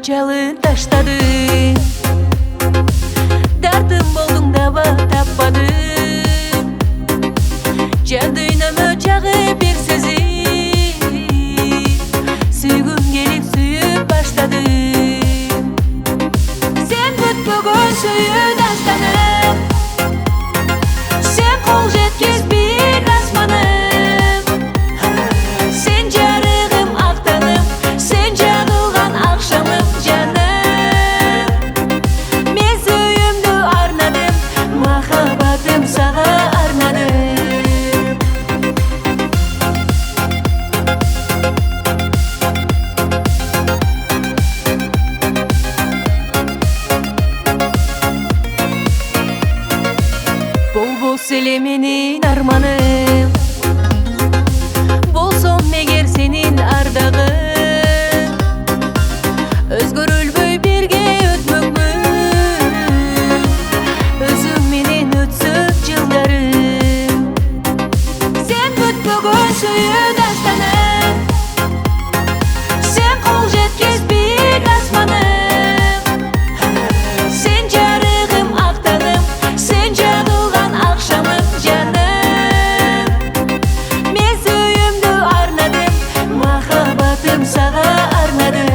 жалын таштадым. Дартым болдуң даба таппадым. Жан дүйнөмө жагы бир сезим. Сүйгүм келип сүйүп баштадым. Сен бүткөгөн сүйүү дастаным. Сен кол жеткиз бир асманым. Сен жарыгым актаным. Сен жагылган акшамым жаным. Мен сүйүүмдү арнадым. Махаббатым сага арнадым. Болбос эле менин арманым. Болсом эгер сенин ардагың. Өзгөрүлбөй бирге өтмөкмүн. Өзүң менен өтсө жылдарым. Сен бүткөгөн сүйүү дастаным. Сен кол жеткиз бир асманым. Сен жарыгым актаным. Сен жагылган акшамым жаным. Мен сүйүүмдү арнадым. Махаббатым сага арнадым.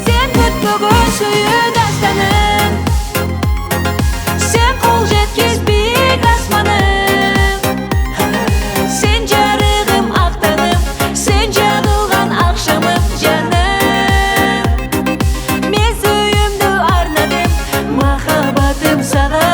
Сен бүткөгөн сүйүү дастаным. Сен кол жеткиз бир асманым. Сен жарыгым актаным. Сен жагылган акшамым жаным. Мен сүйүүмдү арнадым. Махаббатым сага